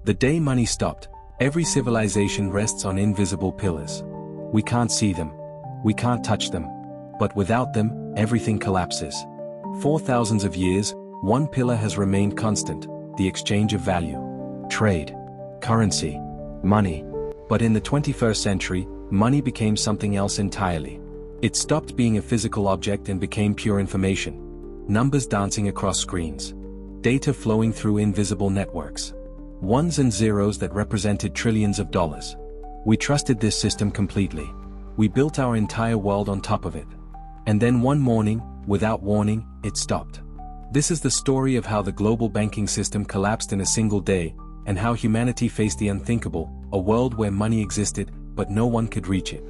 The day money stopped, every civilization rests on invisible pillars. We can't see them. We can't touch them. But without them, everything collapses. For thousands of years, one pillar has remained constant: the exchange of value. Trade. Currency. Money. But in the 21st century, money became something else entirely. It stopped being a physical object and became pure information. Numbers dancing across screens. Data flowing through invisible networks. Ones and zeros that represented trillions of dollars. We trusted this system completely. We built our entire world on top of it. And then one morning, without warning, it stopped. This is the story of how the global banking system collapsed in a single day, and how humanity faced the unthinkable, a world where money existed, but no one could reach it.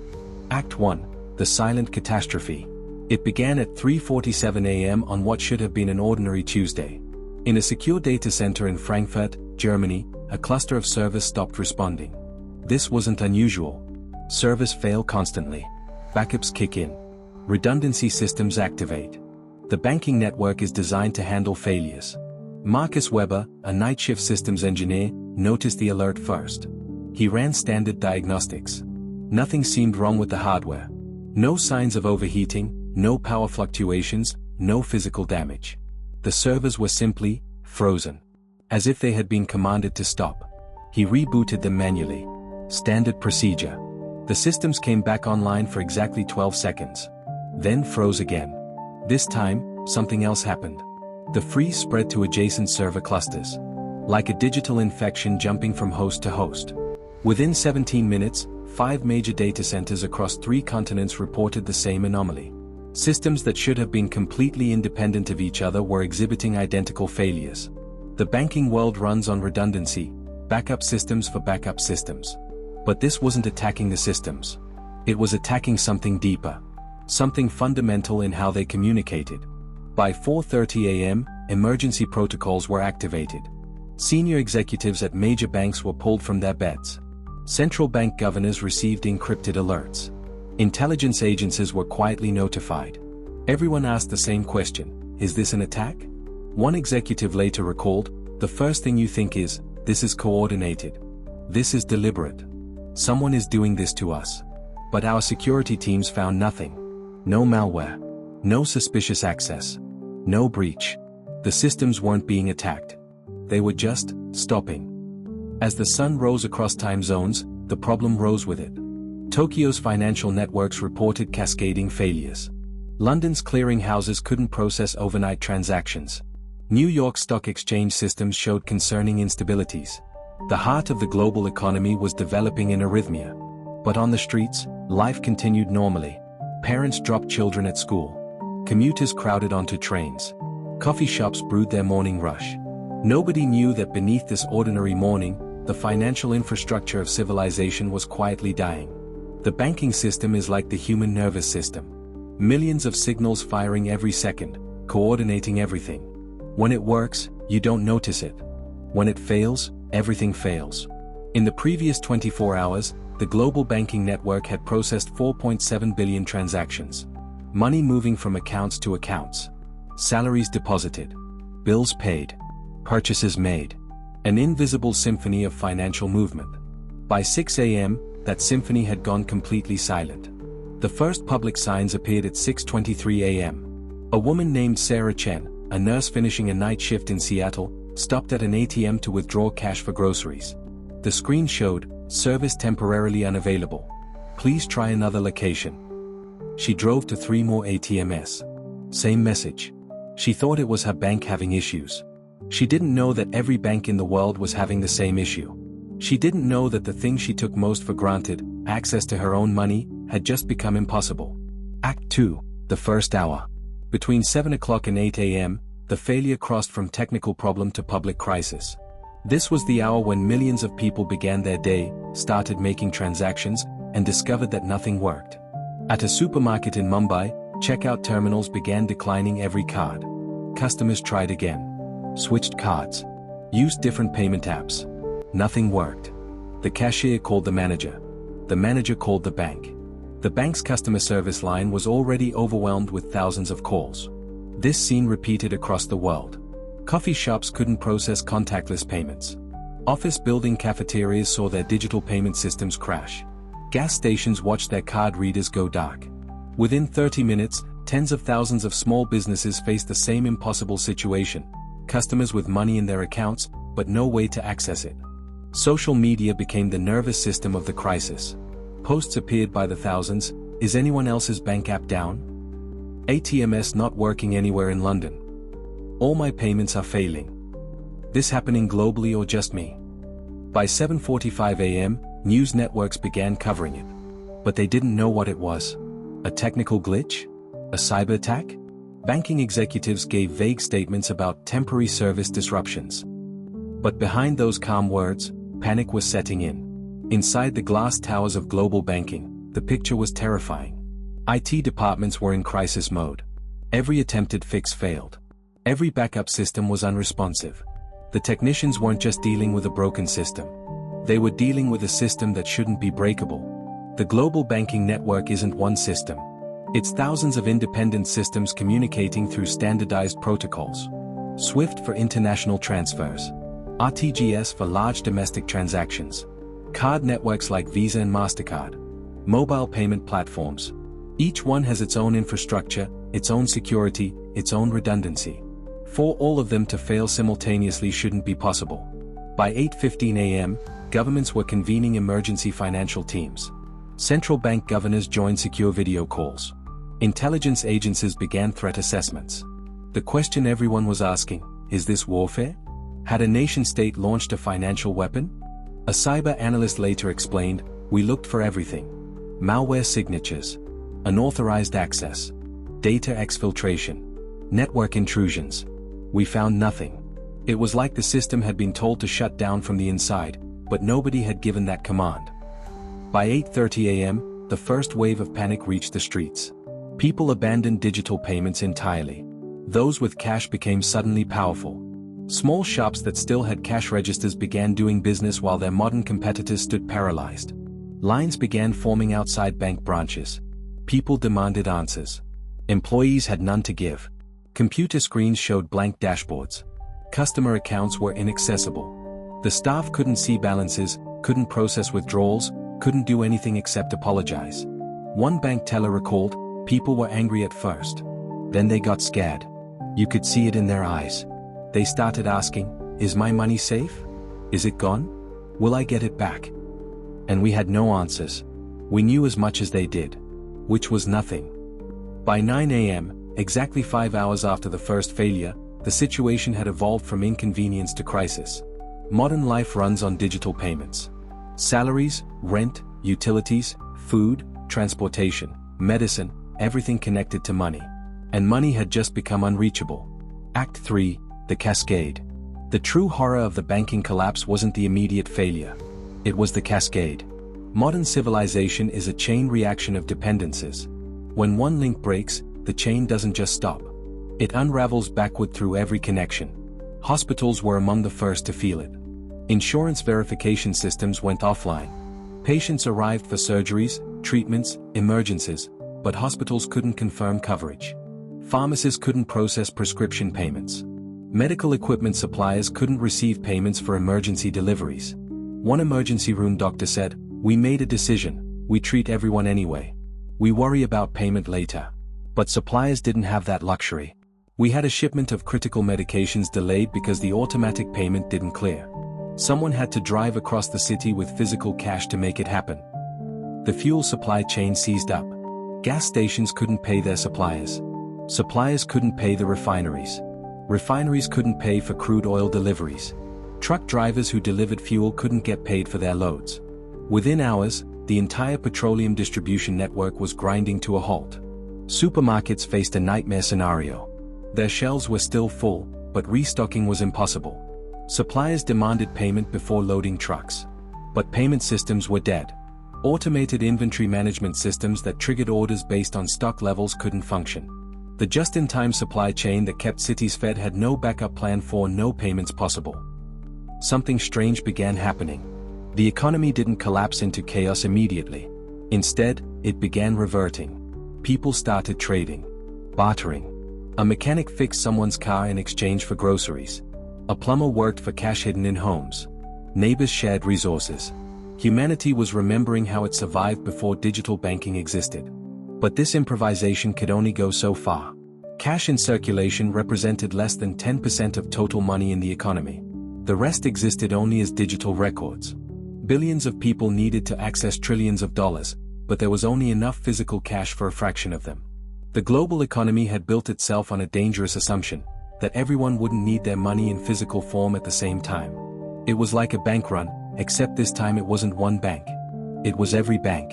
Act 1. The Silent Catastrophe. It began at 3:47 a.m. on what should have been an ordinary Tuesday. In a secure data center in Frankfurt, Germany, a cluster of servers stopped responding. This wasn't unusual. Servers fail constantly. Backups kick in. Redundancy systems activate. The banking network is designed to handle failures. Marcus Weber, a night shift systems engineer, noticed the alert first. He ran standard diagnostics. Nothing seemed wrong with the hardware. No signs of overheating, no power fluctuations, no physical damage. The servers were simply frozen, as if they had been commanded to stop. He rebooted them manually. Standard procedure. The systems came back online for exactly 12 seconds. Then froze again. This time, something else happened. The freeze spread to adjacent server clusters. Like a digital infection jumping from host to host. Within 17 minutes, 5 major data centers across 3 continents reported the same anomaly. Systems that should have been completely independent of each other were exhibiting identical failures. The banking world runs on redundancy, backup systems for backup systems. But this wasn't attacking the systems. It was attacking something deeper. Something fundamental in how they communicated. By 4:30 a.m., emergency protocols were activated. Senior executives at major banks were pulled from their beds. Central bank governors received encrypted alerts. Intelligence agencies were quietly notified. Everyone asked the same question: is this an attack? One executive later recalled, "The first thing you think is, this is coordinated. This is deliberate. Someone is doing this to us." But our security teams found nothing. No malware. No suspicious access. No breach. The systems weren't being attacked. They were just stopping. As the sun rose across time zones, the problem rose with it. Tokyo's financial networks reported cascading failures. London's clearing houses couldn't process overnight transactions. New York's stock exchange systems showed concerning instabilities. The heart of the global economy was developing in arrhythmia. But on the streets, life continued normally. Parents dropped children at school. Commuters crowded onto trains. Coffee shops brewed their morning rush. Nobody knew that beneath this ordinary morning, the financial infrastructure of civilization was quietly dying. The banking system is like the human nervous system. Millions of signals firing every second, coordinating everything. When it works, you don't notice it. When it fails, everything fails. In the previous 24 hours, the global banking network had processed 4.7 billion transactions. Money moving from accounts to accounts. Salaries deposited. Bills paid. Purchases made. An invisible symphony of financial movement. By 6 a.m., that symphony had gone completely silent. The first public signs appeared at 6:23 a.m. A woman named Sarah Chen, a nurse finishing a night shift in Seattle, stopped at an ATM to withdraw cash for groceries. The screen showed, "Service temporarily unavailable. Please try another location." She drove to 3 more ATMs. Same message. She thought it was her bank having issues. She didn't know that every bank in the world was having the same issue. She didn't know that the thing she took most for granted, access to her own money, had just become impossible. Act 2, the first hour. Between 7 o'clock and 8 a.m., the failure crossed from technical problem to public crisis. This was the hour when millions of people began their day, started making transactions, and discovered that nothing worked. At a supermarket in Mumbai, checkout terminals began declining every card. Customers tried again. Switched cards. Used different payment apps. Nothing worked. The cashier called the manager. The manager called the bank. The bank's customer service line was already overwhelmed with thousands of calls. This scene repeated across the world. Coffee shops couldn't process contactless payments. Office building cafeterias saw their digital payment systems crash. Gas stations watched their card readers go dark. Within 30 minutes, tens of thousands of small businesses faced the same impossible situation. Customers with money in their accounts, but no way to access it. Social media became the nervous system of the crisis. Posts appeared by the thousands. Is anyone else's bank app down? ATMs not working anywhere in London. All my payments are failing. This happening globally or just me? By 7:45 a.m., news networks began covering it. But they didn't know what it was. A technical glitch? A cyber attack? Banking executives gave vague statements about temporary service disruptions. But behind those calm words, panic was setting in. Inside the glass towers of global banking, the picture was terrifying. IT departments were in crisis mode. Every attempted fix failed. Every backup system was unresponsive. The technicians weren't just dealing with a broken system. They were dealing with a system that shouldn't be breakable. The global banking network isn't one system. It's thousands of independent systems communicating through standardized protocols. SWIFT for international transfers. RTGS for large domestic transactions. Card networks like Visa and MasterCard. Mobile payment platforms. Each one has its own infrastructure, its own security, its own redundancy. For all of them to fail simultaneously shouldn't be possible. By 8:15 a.m., governments were convening emergency financial teams. Central bank governors joined secure video calls. Intelligence agencies began threat assessments. The question everyone was asking, is this warfare? Had a nation-state launched a financial weapon? A cyber analyst later explained, we looked for everything. Malware signatures. Unauthorized access. Data exfiltration. Network intrusions. We found nothing. It was like the system had been told to shut down from the inside, but nobody had given that command. By 8:30 a.m., the first wave of panic reached the streets. People abandoned digital payments entirely. Those with cash became suddenly powerful. Small shops that still had cash registers began doing business while their modern competitors stood paralyzed. Lines began forming outside bank branches. People demanded answers. Employees had none to give. Computer screens showed blank dashboards. Customer accounts were inaccessible. The staff couldn't see balances, couldn't process withdrawals, couldn't do anything except apologize. One bank teller recalled, people were angry at first. Then they got scared. You could see it in their eyes. They started asking, is my money safe? Is it gone? Will I get it back? And we had no answers. We knew as much as they did. Which was nothing. By 9 a.m., exactly 5 hours after the first failure, the situation had evolved from inconvenience to crisis. Modern life runs on digital payments. Salaries, rent, utilities, food, transportation, medicine, everything connected to money. And money had just become unreachable. Act 3, the cascade. The true horror of the banking collapse wasn't the immediate failure. It was the cascade. Modern civilization is a chain reaction of dependencies. When one link breaks, the chain doesn't just stop. It unravels backward through every connection. Hospitals were among the first to feel it. Insurance verification systems went offline. Patients arrived for surgeries, treatments, emergencies, but hospitals couldn't confirm coverage. Pharmacies couldn't process prescription payments. Medical equipment suppliers couldn't receive payments for emergency deliveries. One emergency room doctor said, we made a decision, we treat everyone anyway. We worry about payment later. But suppliers didn't have that luxury. We had a shipment of critical medications delayed because the automatic payment didn't clear. Someone had to drive across the city with physical cash to make it happen. The fuel supply chain seized up. Gas stations couldn't pay their suppliers. Suppliers couldn't pay the refineries. Refineries couldn't pay for crude oil deliveries. Truck drivers who delivered fuel couldn't get paid for their loads. Within hours, the entire petroleum distribution network was grinding to a halt. Supermarkets faced a nightmare scenario. Their shelves were still full, but restocking was impossible. Suppliers demanded payment before loading trucks. But payment systems were dead. Automated inventory management systems that triggered orders based on stock levels couldn't function. The just-in-time supply chain that kept cities fed had no backup plan for no payments possible. Something strange began happening. The economy didn't collapse into chaos immediately. Instead, it began reverting. People started trading. Bartering. A mechanic fixed someone's car in exchange for groceries. A plumber worked for cash hidden in homes. Neighbors shared resources. Humanity was remembering how it survived before digital banking existed. But this improvisation could only go so far. Cash in circulation represented less than 10% of total money in the economy. The rest existed only as digital records. Billions of people needed to access trillions of dollars, but there was only enough physical cash for a fraction of them. The global economy had built itself on a dangerous assumption that everyone wouldn't need their money in physical form at the same time. It was like a bank run, except this time it wasn't one bank. It was every bank.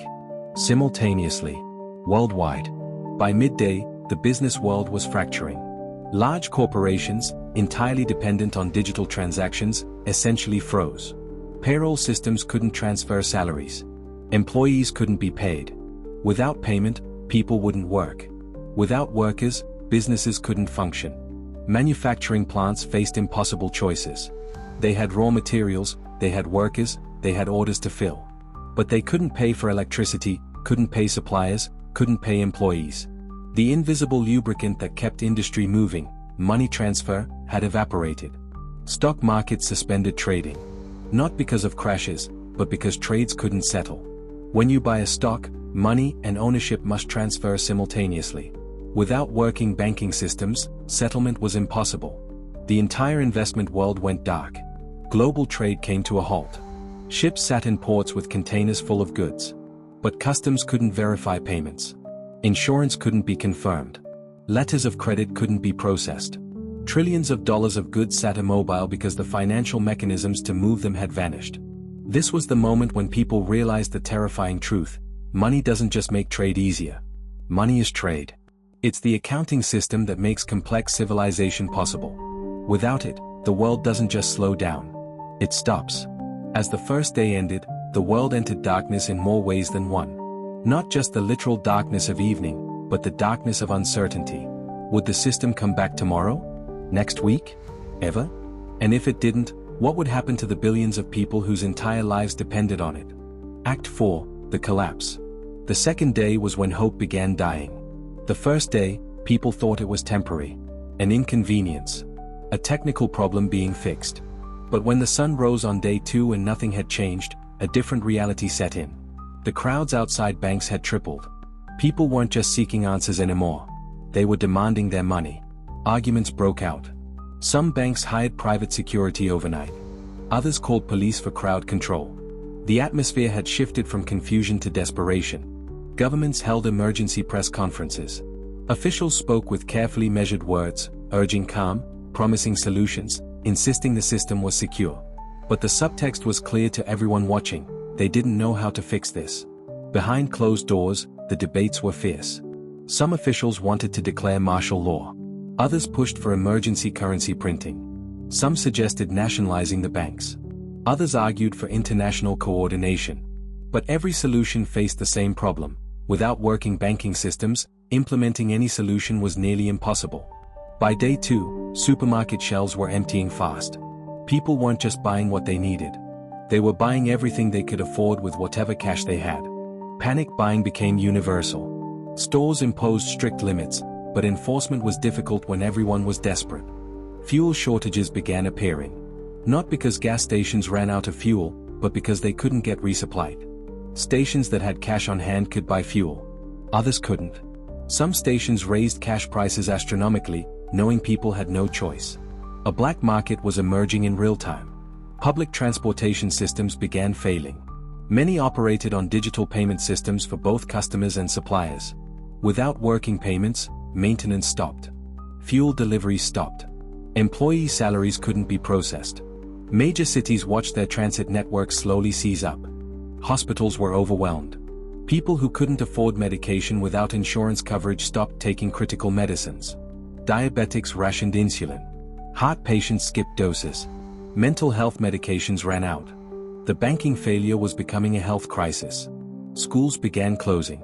Simultaneously. Worldwide. By midday, the business world was fracturing. Large corporations, entirely dependent on digital transactions, essentially froze. Payroll systems couldn't transfer salaries. Employees couldn't be paid. Without payment, people wouldn't work. Without workers, businesses couldn't function. Manufacturing plants faced impossible choices. They had raw materials, they had workers, they had orders to fill. But they couldn't pay for electricity, couldn't pay suppliers, couldn't pay employees. The invisible lubricant that kept industry moving, money transfer, had evaporated. Stock markets suspended trading. Not because of crashes, but because trades couldn't settle. When you buy a stock, money and ownership must transfer simultaneously. Without working banking systems, settlement was impossible. The entire investment world went dark. Global trade came to a halt. Ships sat in ports with containers full of goods. But customs couldn't verify payments. Insurance couldn't be confirmed. Letters of credit couldn't be processed. Trillions of dollars of goods sat immobile because the financial mechanisms to move them had vanished. This was the moment when people realized the terrifying truth: money doesn't just make trade easier. Money is trade. It's the accounting system that makes complex civilization possible. Without it, the world doesn't just slow down. It stops. As the first day ended, the world entered darkness in more ways than one. Not just the literal darkness of evening, but the darkness of uncertainty. Would the system come back tomorrow? Next week? Ever? And if it didn't, what would happen to the billions of people whose entire lives depended on it? Act 4, the collapse. The second day was when hope began dying. The first day, people thought it was temporary. An inconvenience. A technical problem being fixed. But when the sun rose on day 2 and nothing had changed, a different reality set in. The crowds outside banks had tripled. People weren't just seeking answers anymore. They were demanding their money. Arguments broke out. Some banks hired private security overnight. Others called police for crowd control. The atmosphere had shifted from confusion to desperation. Governments held emergency press conferences. Officials spoke with carefully measured words, urging calm, promising solutions, insisting the system was secure. But the subtext was clear to everyone watching: they didn't know how to fix this. Behind closed doors, the debates were fierce. Some officials wanted to declare martial law. Others pushed for emergency currency printing. Some suggested nationalizing the banks. Others argued for international coordination. But every solution faced the same problem. Without working banking systems, implementing any solution was nearly impossible. By day 2, supermarket shelves were emptying fast. People weren't just buying what they needed. They were buying everything they could afford with whatever cash they had. Panic buying became universal. Stores imposed strict limits, but enforcement was difficult when everyone was desperate. Fuel shortages began appearing. Not because gas stations ran out of fuel, but because they couldn't get resupplied. Stations that had cash on hand could buy fuel. Others couldn't. Some stations raised cash prices astronomically, knowing people had no choice. A black market was emerging in real time. Public transportation systems began failing. Many operated on digital payment systems for both customers and suppliers. Without working payments, maintenance stopped. Fuel deliveries stopped. Employee salaries couldn't be processed. Major cities watched their transit networks slowly seize up. Hospitals were overwhelmed. People who couldn't afford medication without insurance coverage stopped taking critical medicines. Diabetics rationed insulin. Heart patients skipped doses. Mental health medications ran out. The banking failure was becoming a health crisis. Schools began closing.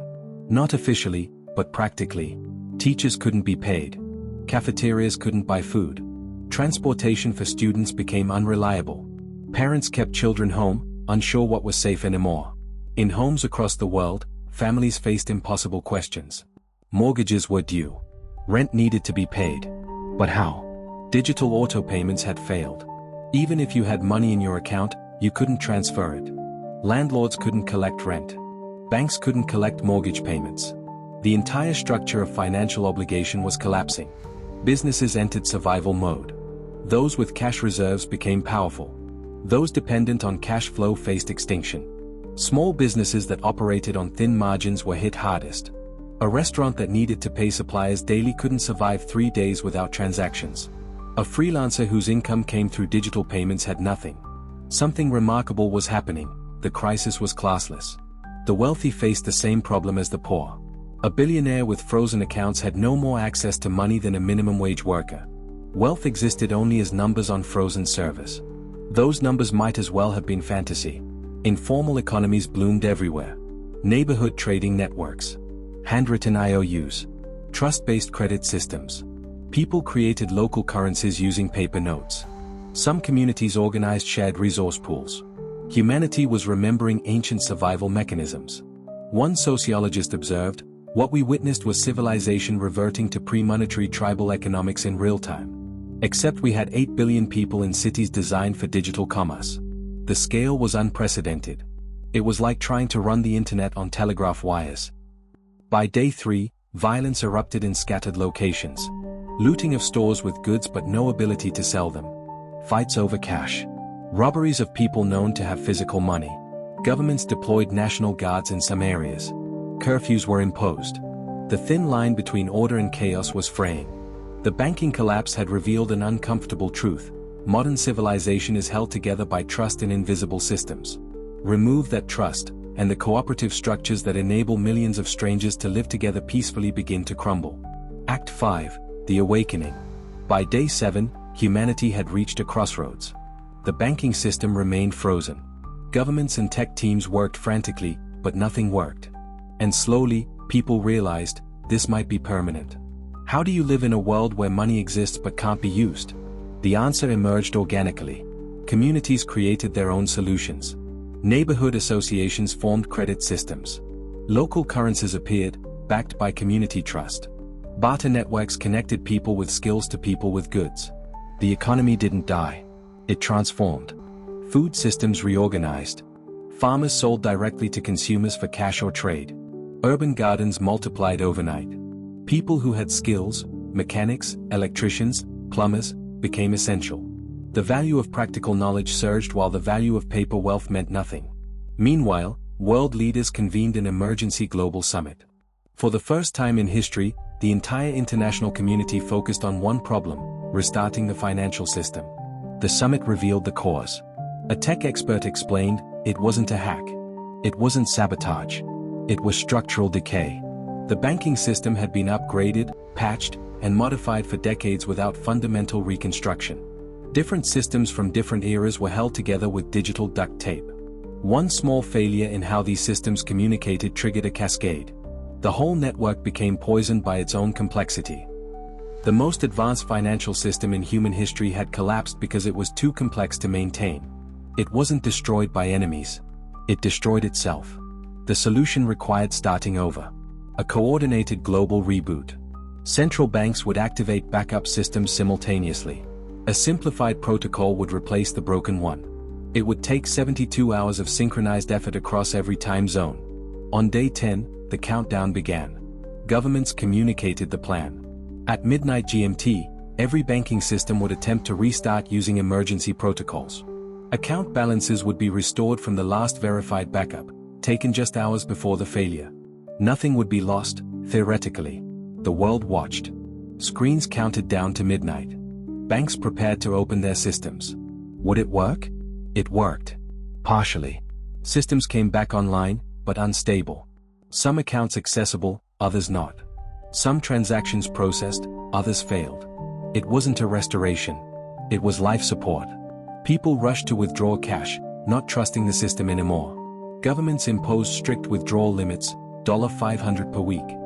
Not officially, but practically. Teachers couldn't be paid. Cafeterias couldn't buy food. Transportation for students became unreliable. Parents kept children home, unsure what was safe anymore. In homes across the world, families faced impossible questions. Mortgages were due. Rent needed to be paid. But how? Digital auto payments had failed. Even if you had money in your account, you couldn't transfer it. Landlords couldn't collect rent. Banks couldn't collect mortgage payments. The entire structure of financial obligation was collapsing. Businesses entered survival mode. Those with cash reserves became powerful. Those dependent on cash flow faced extinction. Small businesses that operated on thin margins were hit hardest. A restaurant that needed to pay suppliers daily couldn't survive 3 days without transactions. A freelancer whose income came through digital payments had nothing. Something remarkable was happening. The crisis was classless. The wealthy faced the same problem as the poor. A billionaire with frozen accounts had no more access to money than a minimum wage worker. Wealth existed only as numbers on frozen servers. Those numbers might as well have been fantasy. Informal economies bloomed everywhere. Neighborhood trading networks. Handwritten IOUs. Trust-based credit systems. People created local currencies using paper notes. Some communities organized shared resource pools. Humanity was remembering ancient survival mechanisms. One sociologist observed, "What we witnessed was civilization reverting to pre-monetary tribal economics in real time. Except we had 8 billion people in cities designed for digital commerce." The scale was unprecedented. It was like trying to run the internet on telegraph wires. By day 3, violence erupted in scattered locations. Looting of stores with goods but no ability to sell them. Fights over cash. Robberies of people known to have physical money. Governments deployed national guards in some areas. Curfews were imposed. The thin line between order and chaos was fraying. The banking collapse had revealed an uncomfortable truth. Modern civilization is held together by trust in invisible systems. Remove that trust, and the cooperative structures that enable millions of strangers to live together peacefully begin to crumble. Act 5, The Awakening. By day 7, humanity had reached a crossroads. The banking system remained frozen. Governments and tech teams worked frantically, but nothing worked. And slowly, people realized, this might be permanent. How do you live in a world where money exists but can't be used? The answer emerged organically. Communities created their own solutions. Neighborhood associations formed credit systems. Local currencies appeared, backed by community trust. Barter networks connected people with skills to people with goods. The economy didn't die. It transformed. Food systems reorganized. Farmers sold directly to consumers for cash or trade. Urban gardens multiplied overnight. People who had skills, mechanics, electricians, plumbers, became essential. The value of practical knowledge surged while the value of paper wealth meant nothing. Meanwhile, world leaders convened an emergency global summit. For the first time in history, the entire international community focused on one problem: restarting the financial system. The summit revealed the cause. A tech expert explained, it wasn't a hack. It wasn't sabotage. It was structural decay. The banking system had been upgraded, patched, and modified for decades without fundamental reconstruction. Different systems from different eras were held together with digital duct tape. One small failure in how these systems communicated triggered a cascade. The whole network became poisoned by its own complexity. The most advanced financial system in human history had collapsed because it was too complex to maintain. It wasn't destroyed by enemies. It destroyed itself. The solution required starting over. A coordinated global reboot. Central banks would activate backup systems simultaneously. A simplified protocol would replace the broken one. It would take 72 hours of synchronized effort across every time zone. On day 10, the countdown began. Governments communicated the plan. At midnight GMT, every banking system would attempt to restart using emergency protocols. Account balances would be restored from the last verified backup, taken just hours before the failure. Nothing would be lost, theoretically. The world watched. Screens counted down to midnight. Banks prepared to open their systems. Would it work? It worked. Partially. Systems came back online, but unstable. Some accounts accessible, others not. Some transactions processed, others failed. It wasn't a restoration. It was life support. People rushed to withdraw cash, not trusting the system anymore. Governments imposed strict withdrawal limits, $500 per week.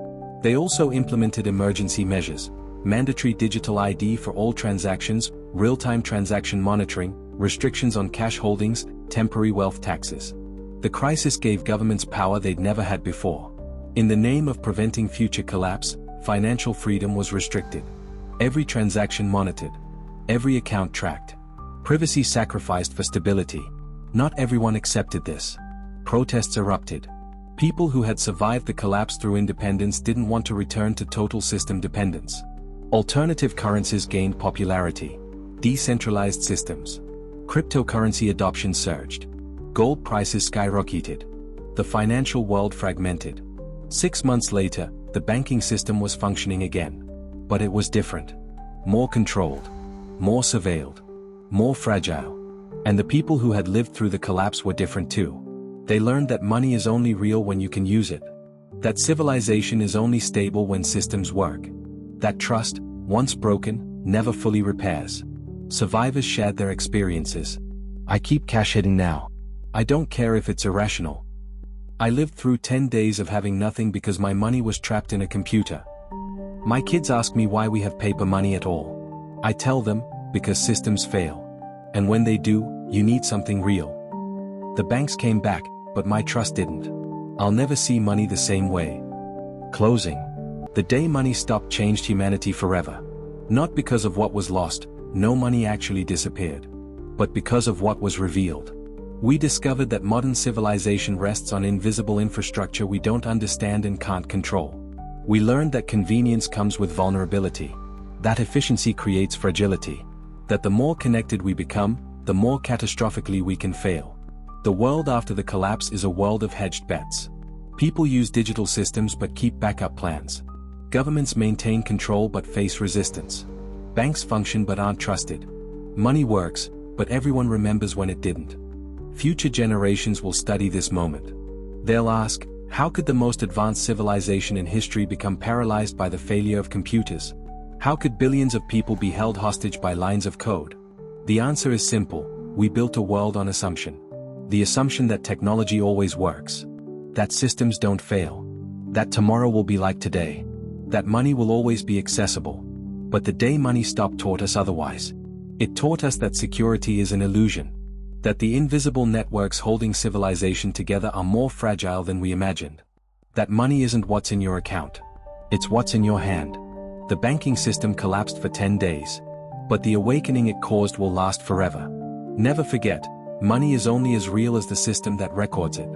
They also implemented emergency measures, mandatory digital ID for all transactions, real-time transaction monitoring, restrictions on cash holdings, temporary wealth taxes. The crisis gave governments power they'd never had before. In the name of preventing future collapse, financial freedom was restricted. Every transaction monitored. Every account tracked. Privacy sacrificed for stability. Not everyone accepted this. Protests erupted. People who had survived the collapse through independence didn't want to return to total system dependence. Alternative currencies gained popularity. Decentralized systems. Cryptocurrency adoption surged. Gold prices skyrocketed. The financial world fragmented. 6 months later, the banking system was functioning again. But it was different. More controlled. More surveilled. More fragile. And the people who had lived through the collapse were different too. They learned that money is only real when you can use it. That civilization is only stable when systems work. That trust, once broken, never fully repairs. Survivors shared their experiences. I keep cash hidden now. I don't care if it's irrational. I lived through 10 days of having nothing because my money was trapped in a computer. My kids ask me why we have paper money at all. I tell them, because systems fail. And when they do, you need something real. The banks came back, but my trust didn't. I'll never see money the same way. Closing. The day money stopped changed humanity forever. Not because of what was lost, no money actually disappeared. But because of what was revealed. We discovered that modern civilization rests on invisible infrastructure we don't understand and can't control. We learned that convenience comes with vulnerability. That efficiency creates fragility. That the more connected we become, the more catastrophically we can fail. The world after the collapse is a world of hedged bets. People use digital systems but keep backup plans. Governments maintain control but face resistance. Banks function but aren't trusted. Money works, but everyone remembers when it didn't. Future generations will study this moment. They'll ask, how could the most advanced civilization in history become paralyzed by the failure of computers? How could billions of people be held hostage by lines of code? The answer is simple: we built a world on assumption. The assumption that technology always works. That systems don't fail. That tomorrow will be like today. That money will always be accessible. But the day money stopped taught us otherwise. It taught us that security is an illusion. That the invisible networks holding civilization together are more fragile than we imagined. That money isn't what's in your account. It's what's in your hand. The banking system collapsed for 10 days. But the awakening it caused will last forever. Never forget, money is only as real as the system that records it.